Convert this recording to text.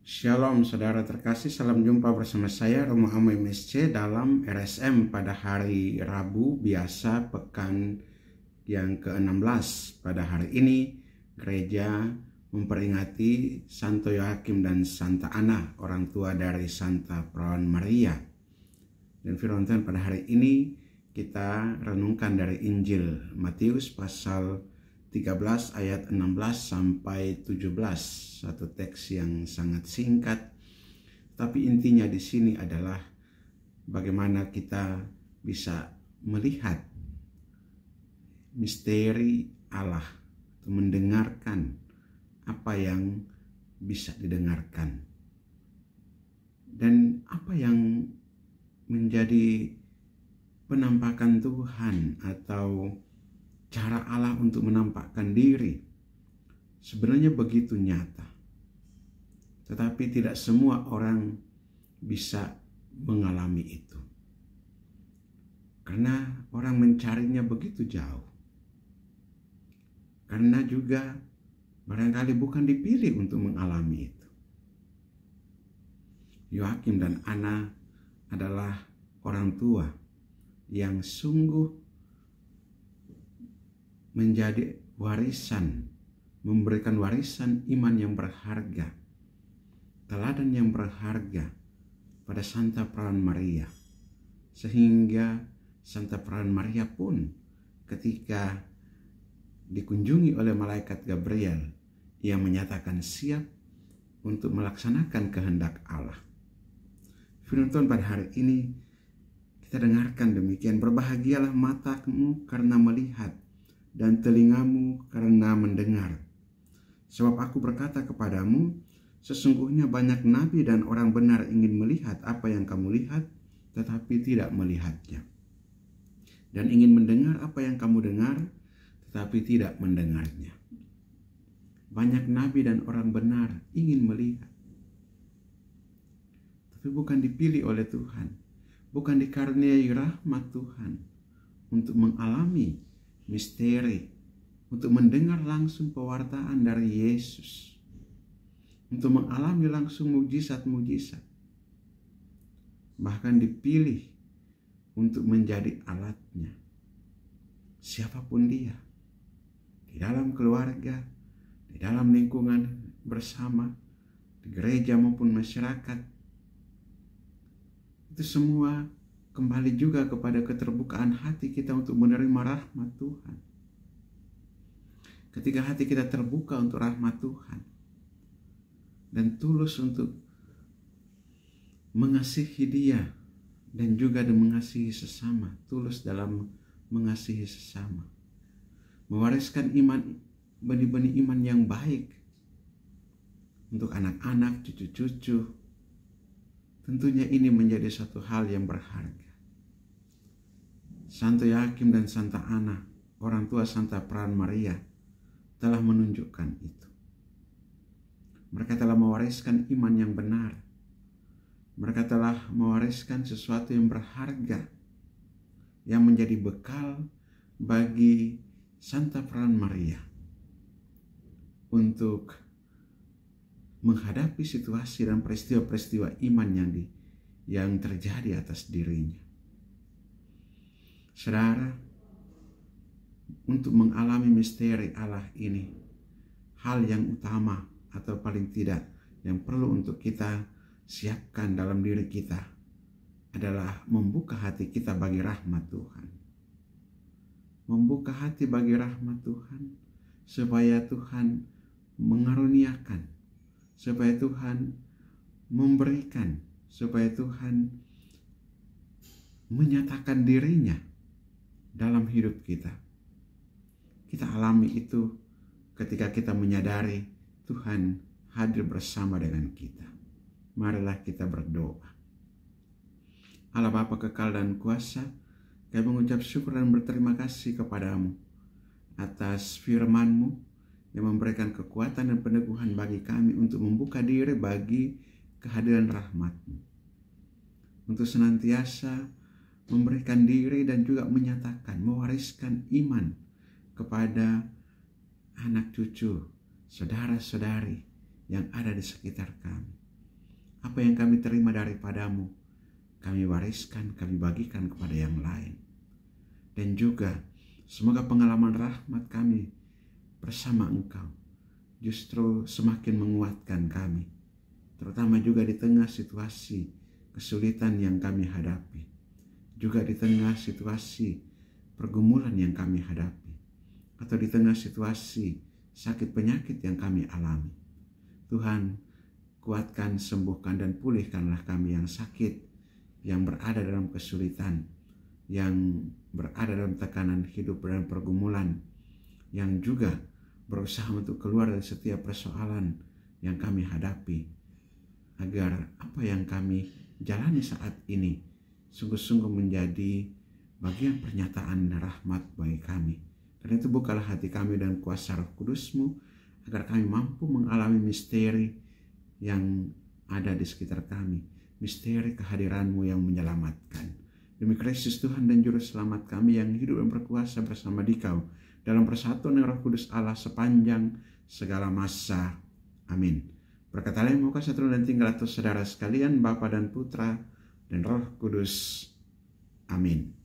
Shalom saudara terkasih, salam jumpa bersama saya Romo Amo MSC dalam RSM pada hari Rabu biasa pekan yang ke-16. Pada hari ini gereja memperingati Santo Yoakim dan Santa Ana, orang tua dari Santa Perawan Maria. Dan firman Tuhan pada hari ini kita renungkan dari Injil Matius pasal 13 ayat 16 sampai 17, satu teks yang sangat singkat, tapi intinya di sini adalah bagaimana kita bisa melihat misteri Allah, atau mendengarkan apa yang bisa didengarkan, dan apa yang menjadi penampakan Tuhan atau cara Allah untuk menampakkan diri sebenarnya begitu nyata. Tetapi tidak semua orang bisa mengalami itu. Karena orang mencarinya begitu jauh. Karena juga barangkali bukan dipilih untuk mengalami itu. Yoakim dan Ana adalah orang tua yang sungguh menjadi warisan, memberikan warisan iman yang berharga, teladan yang berharga pada Santa Perawan Maria, sehingga Santa Perawan Maria pun ketika dikunjungi oleh malaikat Gabriel, ia menyatakan siap untuk melaksanakan kehendak Allah. Firman Tuhan pada hari ini kita dengarkan demikian, berbahagialah matamu karena melihat dan telingamu karena mendengar. Sebab aku berkata kepadamu, sesungguhnya banyak nabi dan orang benar ingin melihat apa yang kamu lihat, tetapi tidak melihatnya. Dan ingin mendengar apa yang kamu dengar, tetapi tidak mendengarnya. Banyak nabi dan orang benar ingin melihat, tapi bukan dipilih oleh Tuhan, bukan dikaruniai rahmat Tuhan untuk mengalami misteri, untuk mendengar langsung pewartaan dari Yesus, untuk mengalami langsung mujizat-mujizat, bahkan dipilih untuk menjadi alatnya. Siapapun dia, di dalam keluarga, di dalam lingkungan bersama, di gereja maupun masyarakat, itu semua kembali juga kepada keterbukaan hati kita untuk menerima rahmat Tuhan. Ketika hati kita terbuka untuk rahmat Tuhan dan tulus untuk mengasihi Dia dan juga mengasihi sesama, tulus dalam mengasihi sesama, mewariskan iman, benih-benih iman yang baik untuk anak-anak, cucu-cucu. Tentunya ini menjadi satu hal yang berharga. Santo Yoakim dan Santa Ana, orang tua Santa Perawan Maria, telah menunjukkan itu. Mereka telah mewariskan iman yang benar. Mereka telah mewariskan sesuatu yang berharga, yang menjadi bekal bagi Santa Perawan Maria untuk menghadapi situasi dan peristiwa-peristiwa iman yang terjadi atas dirinya. Saudara, untuk mengalami misteri Allah ini, hal yang utama atau paling tidak yang perlu untuk kita siapkan dalam diri kita adalah membuka hati kita bagi rahmat Tuhan. Membuka hati bagi rahmat Tuhan supaya Tuhan mengaruniakan, supaya Tuhan memberikan, supaya Tuhan menyatakan dirinya dalam hidup kita. Kita alami itu ketika kita menyadari Tuhan hadir bersama dengan kita. Marilah kita berdoa. Allah Bapa kekal dan kuasa, kami mengucap syukur dan berterima kasih kepadamu atas firman-Mu yang memberikan kekuatan dan peneguhan bagi kami untuk membuka diri bagi kehadiran rahmat-Mu, untuk senantiasa memberikan diri dan juga menyatakan, mewariskan iman kepada anak cucu, saudara-saudari yang ada di sekitar kami. apa yang kami terima daripadamu, kami wariskan, kami bagikan kepada yang lain. Dan juga semoga pengalaman rahmat kami bersama Engkau justru semakin menguatkan kami, terutama juga di tengah situasi kesulitan yang kami hadapi, juga di tengah situasi pergumulan yang kami hadapi, atau di tengah situasi sakit penyakit yang kami alami. Tuhan, kuatkan, sembuhkan, dan pulihkanlah kami yang sakit, yang berada dalam kesulitan, yang berada dalam tekanan hidup dan pergumulan, yang juga berusaha untuk keluar dari setiap persoalan yang kami hadapi, agar apa yang kami jalani saat ini sungguh-sungguh menjadi bagian pernyataan rahmat bagi kami. Karena itu bukalah hati kami dan kuasa Roh Kudus-Mu, agar kami mampu mengalami misteri yang ada di sekitar kami, misteri kehadiran-Mu yang menyelamatkan. Demi Kristus Tuhan dan Juru Selamat kami yang hidup dan berkuasa bersama Dikau dalam persatuan dengan Roh Kudus Allah sepanjang segala masa. Amin. Berkat Allah yang Maha Kuasa turun dan tinggal atas saudara sekalian, Bapa dan Putra dan Roh Kudus. Amin.